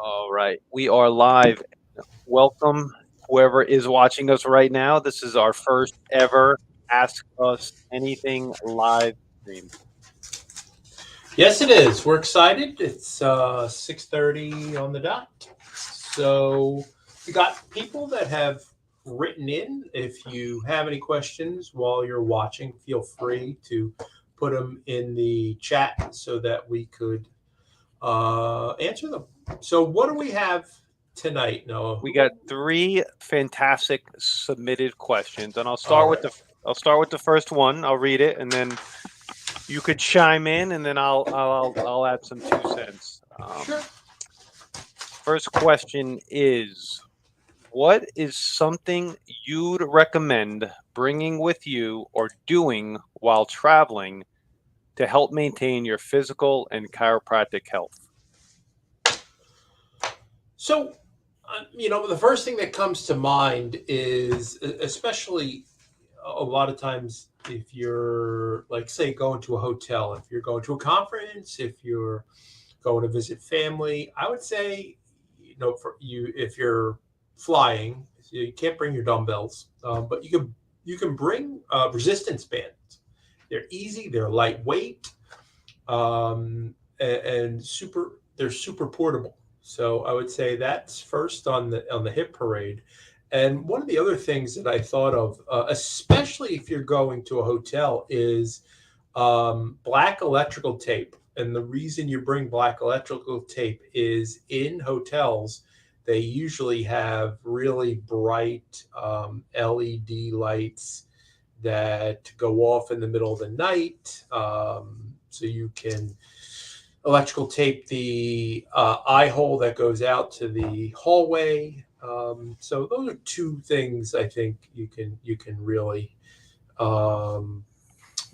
All right, we are live. Welcome, whoever is watching us right now. This is our first ever Ask Us Anything live stream. Yes, it is. We're excited. It's 6:30 on the dot. So we got people that have written in. If you have any questions while you're watching, feel free to put them in the chat so that we could answer them. So what do we have tonight, Noah? We got three fantastic submitted questions, and All right. I'll start with the first one. I'll read it, and then you could chime in, and then I'll add some 2 cents. Sure. First question is, what is something you'd recommend bringing with you or doing while traveling to help maintain your physical and chiropractic health? So, the first thing that comes to mind is, especially a lot of times, if you're, like, say, going to a hotel, if you're going to a conference, if you're going to visit family, I would say, for you, if you're flying, you can't bring your dumbbells, but you can bring resistance bands. They're easy, they're lightweight, and super. They're super portable. So I would say that's first on the hit parade. And one of the other things that I thought of, especially if you're going to a hotel, is black electrical tape. And the reason you bring black electrical tape is in hotels, they usually have really bright LED lights that go off in the middle of the night. So you can electrical tape the eye hole that goes out to the hallway. So those are two things I think you can really um,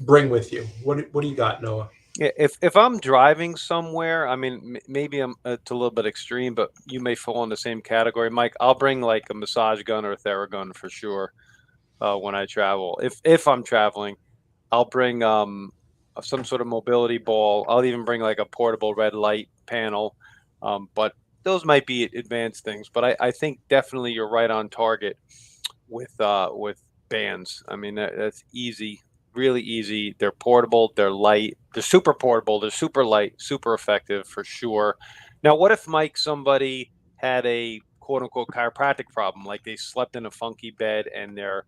bring with you. What do you got, Noah? Yeah, if I'm driving somewhere, I mean, maybe it's a little bit extreme, but you may fall in the same category, Mike. I'll bring like a massage gun or a Theragun for sure when I travel. If I'm traveling, I'll bring some sort of mobility ball. I'll even bring like a portable red light panel. But those might be advanced things. But I think definitely you're right on target with bands. I mean that's easy, really easy. They're portable, they're light, they're super portable, they're super light, super effective for sure. Now, what if Mike somebody had a quote unquote chiropractic problem, like they slept in a funky bed and their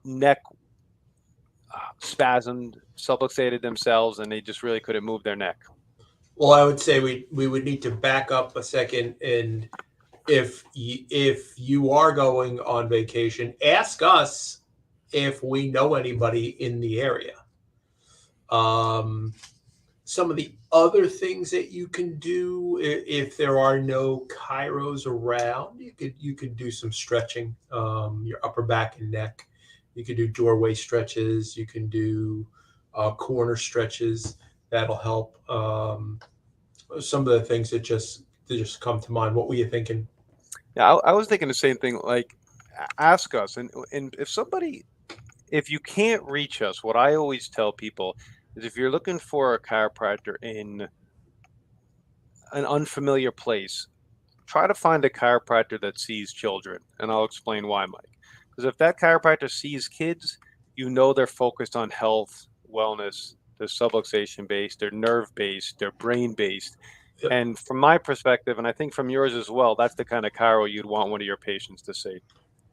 neck spasmed, subluxated themselves, and they just really couldn't move their neck. Well, I would say we would need to back up a second, and if you are going on vacation, ask us if we know anybody in the area. Um, some of the other things that you can do, if there are no chiros around, you could do some stretching, your upper back and neck. You could do doorway stretches. You can do corner stretches. That'll help. Some of the things that just come to mind. What were you thinking? Yeah, I was thinking the same thing. Like, ask us, and if you can't reach us, what I always tell people is if you're looking for a chiropractor in an unfamiliar place, try to find a chiropractor that sees children, and I'll explain why, Mike. Because if that chiropractor sees kids, you know they're focused on health, wellness, they're subluxation based, they're nerve based, they're brain based. Yep, And from my perspective, and I think from yours as well, that's the kind of chiro you'd want one of your patients to see.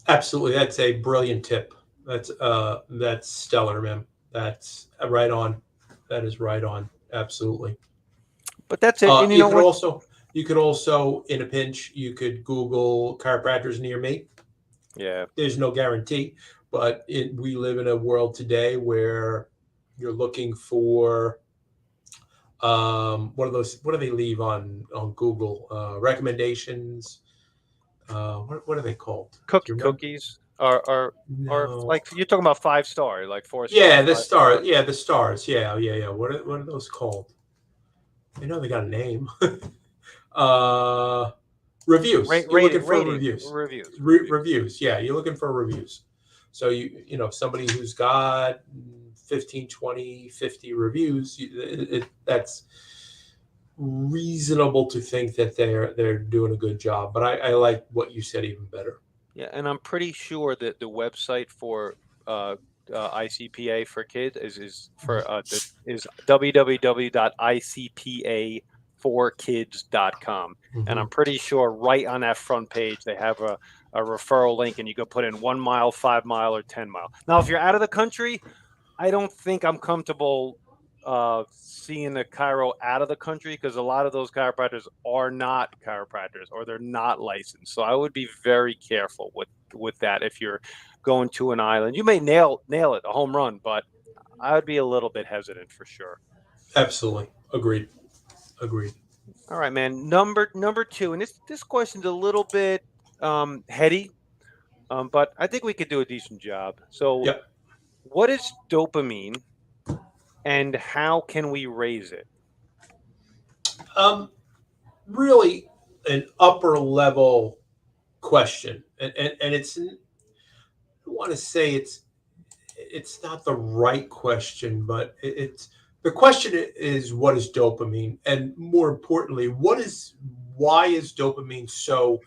absolutely. That's a brilliant tip. That's stellar, man. That's right on. That is right on. Absolutely. But that's it. And you You know could what? also you could also in a pinch you could Google chiropractors near me. Yeah. There's no guarantee, but we live in a world today where you're looking for what are those? What do they leave on Google recommendations? What are they called? Do you remember? Cookies are No. like you're talking about 5 star, like 4 star, Yeah, the 5 star. stars. Yeah, the stars. Yeah, yeah, yeah. What are those called? I know they got a name. uh, reviews. You're looking for reviews. Reviews. Reviews. Yeah, you're looking for reviews. So somebody who's got 15, 20, 50 reviews. That's reasonable to think that they're doing a good job. But I like what you said even better. Yeah, and I'm pretty sure that the website for uh, ICPA for kids is www.icpa4kids.com, and Mm-hmm. I'm pretty sure right on that front page they have a referral link, and you can put in 1 mile, 5 mile, or 10 mile. Now, if you're out of the country, I don't think I'm comfortable seeing a chiro out of the country because a lot of those chiropractors are not chiropractors or they're not licensed. So I would be very careful with that if you're going to an island. You may nail it, a home run, but I would be a little bit hesitant for sure. Absolutely, agreed. Agreed. All right, man. Number two, and this question's a little bit heady, but I think we could do a decent job. So, Yep. what is dopamine, and how can we raise it? Um, Really, an upper level question, and I want to say it's not the right question, but it's the question is what is dopamine, and more importantly, why is dopamine so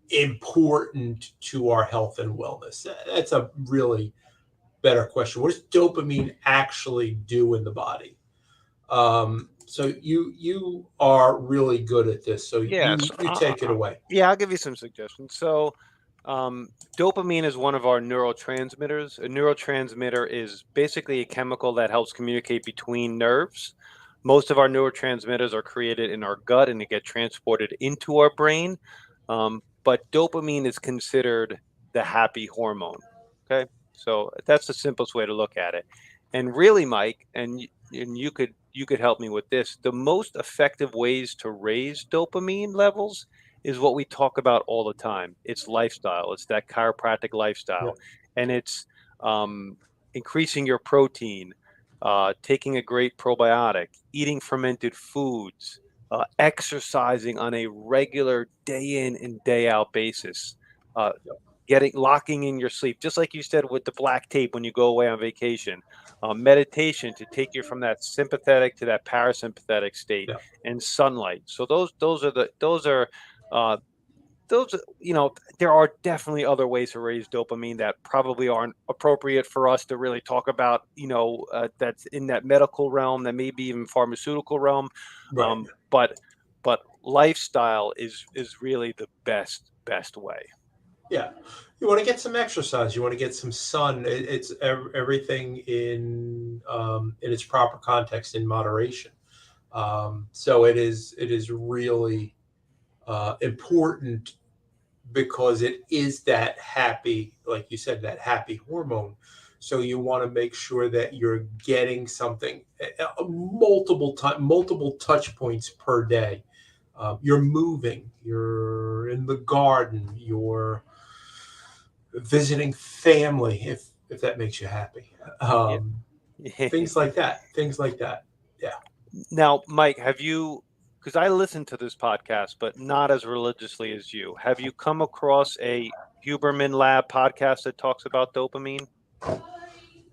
important to our health and wellness? That's a really better question. What does dopamine actually do in the body? So you are really good at this. So Yes. you take it away. Yeah, I'll give you some suggestions. So, um, dopamine is one of our neurotransmitters. A neurotransmitter is basically a chemical that helps communicate between nerves. Most of our neurotransmitters are created in our gut and they get transported into our brain. But dopamine is considered the happy hormone. Okay. So that's the simplest way to look at it. And really, Mike, and you could help me with this. The most effective ways to raise dopamine levels is what we talk about all the time. It's lifestyle. It's that chiropractic Yeah, lifestyle, and it's um, increasing your protein, taking a great probiotic, eating fermented foods, exercising on a regular day in and day out basis. Uh, yeah, Getting locking in your sleep, just like you said with the black tape when you go away on vacation. Meditation to take you from that sympathetic to that parasympathetic state, yeah, and sunlight. So uh, those are there are definitely other ways to raise dopamine that probably aren't appropriate for us to really talk about. That's in that medical realm, that maybe even pharmaceutical realm. right. But lifestyle is really the best way. Yeah, you want to get some exercise. You want to get some sun. It's everything in its proper context in moderation. So it is really important because it is that happy, like you said, that happy hormone. So you want to make sure that you're getting something multiple touch points per day. You're moving, you're in the garden, you're visiting family, if that makes you happy. Yeah. Things like that. Things like that. Yeah. Now, Mike, have you, because I listen to this podcast, but not as religiously as you, have you come across a Huberman Lab podcast that talks about dopamine?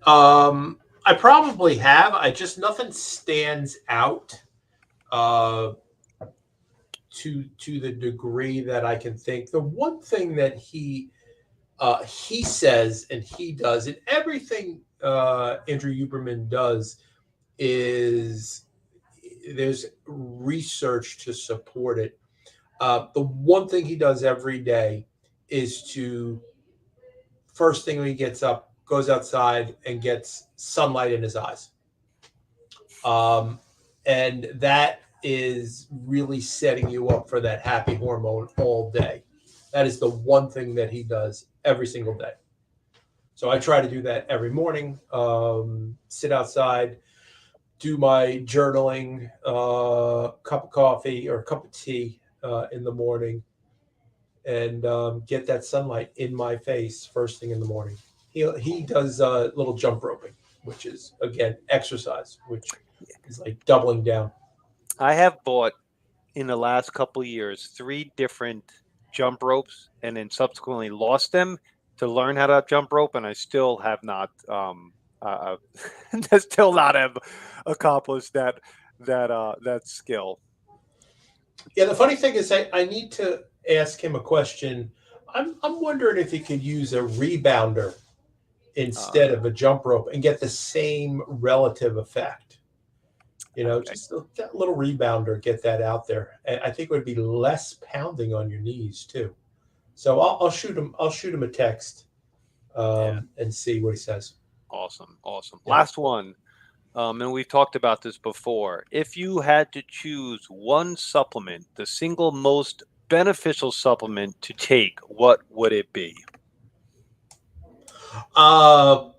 I probably have. I just nothing stands out uh, to the degree that I can think. The one thing that he says and he does, and everything Andrew Huberman does is there's research to support it. The one thing he does every day is to first thing when he gets up, goes outside and gets sunlight in his eyes. Um, and that is really setting you up for that happy hormone all day. That is the one thing that he does every single day. So I try to do that every morning. Sit outside, do my journaling, cup of coffee or a cup of tea in the morning, and get that sunlight in my face first thing in the morning. He does little jump roping, which is again exercise, which is like doubling down. I have bought in the last couple of years 3 different jump ropes and then subsequently lost them to learn how to jump rope, and I still have not I still not have accomplished that skill. Yeah, the funny thing is, I need to ask him a question. I'm wondering if he could use a rebounder Uh, instead of a jump rope and get the same relative effect. okay. Just that little rebounder, get that out there. And I think it would be less pounding on your knees too. So I'll shoot him. I'll shoot him a text Yeah. and see what he says. Awesome. Awesome. Yeah. Last one. And we've talked about this before. If you had to choose one supplement, the single most beneficial supplement to take, what would it be? Uh,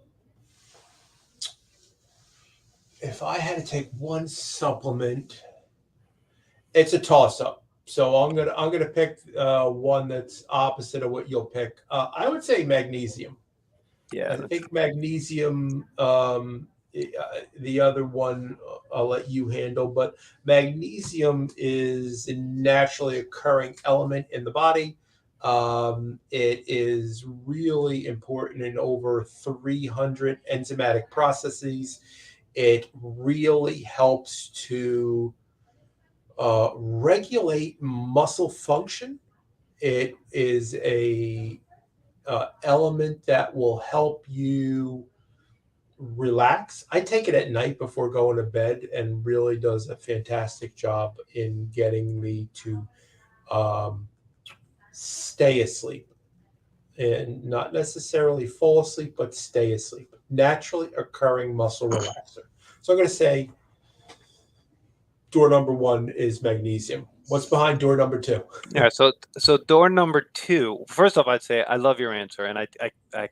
if I had to take one supplement, it's a toss up. So I'm gonna pick one that's opposite of what you'll pick. I would say magnesium. Yeah, I that's think magnesium. The other one I'll let you handle, but magnesium is a naturally occurring element in the body. It is really important in over 300 enzymatic processes. It really helps to regulate muscle function. It is a element that will help you relax. I take it at night before going to bed and really does a fantastic job in getting me to um, stay asleep and not necessarily fall asleep, but stay asleep. Naturally occurring muscle relaxer. So I'm going to say door number one is magnesium. What's behind door number two? yeah. So door number two. First off, I'd say I love your answer, and I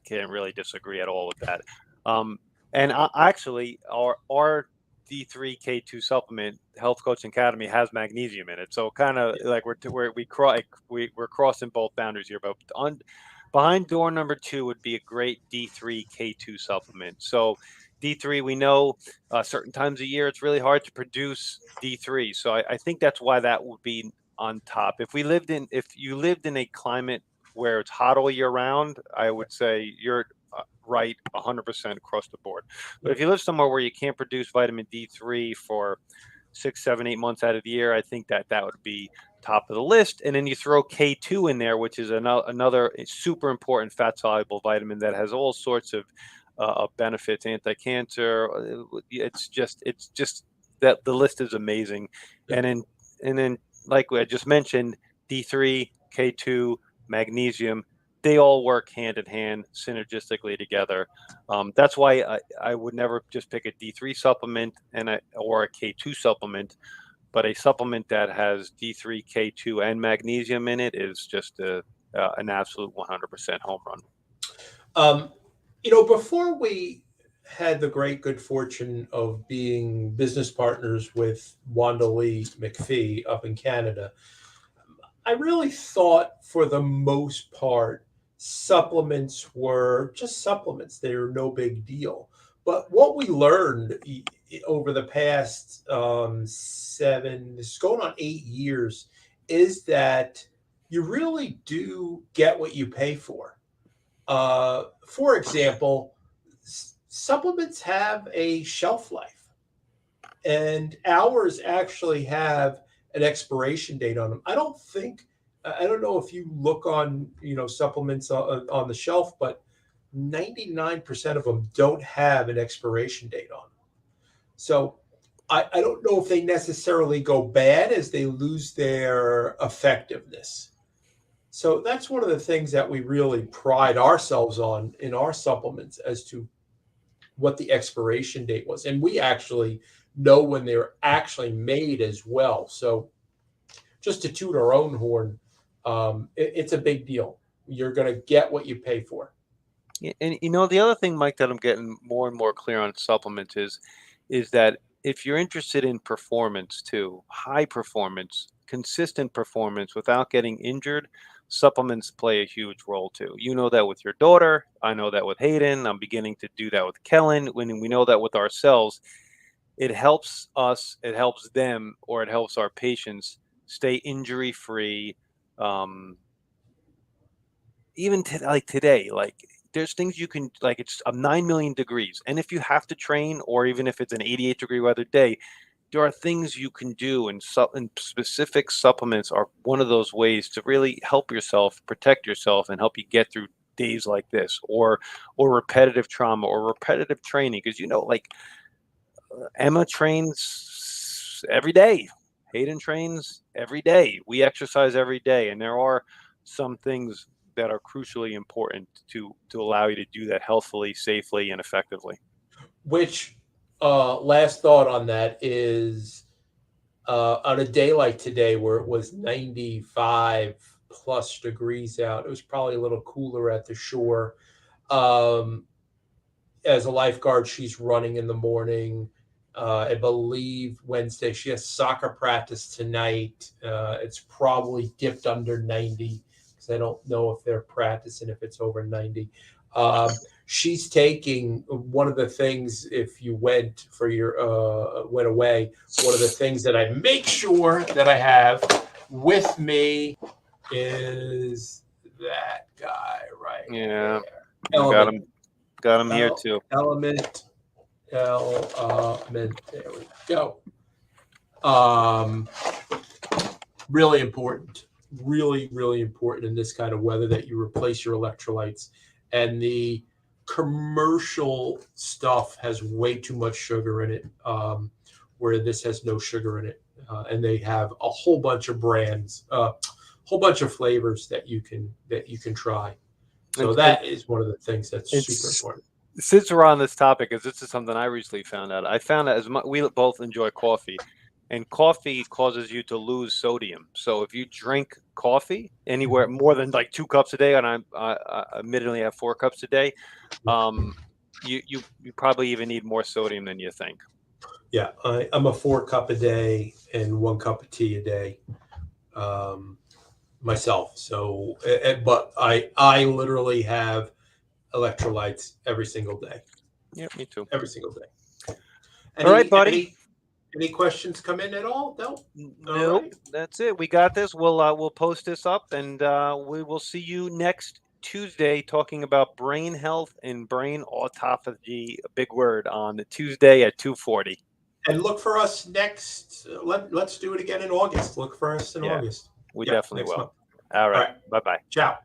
can't really disagree at all with that. Um, and actually, our D3K2 supplement, Health Coaching Academy, has magnesium in it. So kind of like we're crossing both boundaries here. But on behind door number two would be a great D3K2 supplement. So D3, we know certain times of year it's really hard to produce D3. So I think that's why that would be on top. If you lived in a climate where it's hot all year round, I would say you're right 100% across the board. But if you live somewhere where you can't produce vitamin D3 for 6, 7, 8 months out of the year, I think that would be top of the list. And then you throw K2 in there, which is another super important fat soluble vitamin that has all sorts of benefits, anti-cancer. It's just that the list is amazing. Yeah. And then like I just mentioned, D3, K2, magnesium, they all work hand in hand synergistically together. That's why I would never just pick a D3 supplement or a K2 supplement, but a supplement that has D3, K2, and magnesium in it is just an absolute 100% home run. Um, before we had the great good fortune of being business partners with Wanda Lee McPhee up in Canada, I really thought for the most part, supplements were just supplements. They were no big deal. But what we learned over the past this is going on 8 years, is that you really do get what you pay for. For example, supplements have a shelf life, and ours actually have an expiration date on them. I don't know if you look on supplements on the shelf, but 99% of them don't have an expiration date on them. So I don't know if they necessarily go bad as they lose their effectiveness. So that's one of the things that we really pride ourselves on in our supplements as to what the expiration date was. And we actually know when they were actually made as well. So just to toot our own horn, it's a big deal. You're going to get what you pay for. Yeah, and the other thing, Mike, that I'm getting more and more clear on supplements is that if you're interested in performance too, high performance, consistent performance without getting injured, supplements play a huge role too. You know that with your daughter. I know that with Hayden. I'm beginning to do that with Kellen. When we know that with ourselves, it helps us, it helps them, or it helps our patients stay injury free. Um, even like today, like there's things you can it's 9 million degrees, and if you have to train, or even if it's an 88-degree weather day, there are things you can do, and specific supplements are one of those ways to really help yourself, protect yourself, and help you get through days like this, or repetitive trauma or repetitive training. Because like Emma trains every day. Hayden trains every day. We exercise every day, and there are some things that are crucially important to allow you to do that healthfully, safely, and effectively. Which last thought on that is on a day like today where it was 95 plus degrees out, it was probably a little cooler at the shore. Um, as a lifeguard, she's running in the morning. I believe Wednesday she has soccer practice tonight. It's probably dipped under 90 because I don't know if they're practicing if it's over 90. She's taking one of the things if you went for your went away. One of the things that I make sure that I have with me is that guy right Yeah, there. I got Element. him. Got him here too. Element. Element. There we go. Um, really important. Really, really important in this kind of weather that you replace your electrolytes. And the commercial stuff has way too much sugar in it, where this has no sugar in it. And they have a whole bunch of brands, whole bunch of flavors that you can try. So And that is one of the things that's super it's important. since we're on this topic, because this is something I recently found out. I found out as much we both enjoy coffee, and coffee causes you to lose sodium. So if you drink coffee anywhere more than like 2 cups a day, and I admittedly have 4 cups a day, um, you probably even need more sodium than you think. Yeah, I'm a 4 cup a day and 1 cup of tea a day um, myself. So, but I literally have electrolytes every single day, Yeah, me too. every single day. All right, buddy. Any questions come in at all? No. All Nope, right. that's it. We got this. We'll post this up, and we will see you next Tuesday talking about brain health and brain autophagy. A big word on the Tuesday at 2:40. And look for us next. Let's do it again in August. Look for us in Yeah, August. we Yeah, definitely next will. month. All All right. right. Bye bye. Ciao.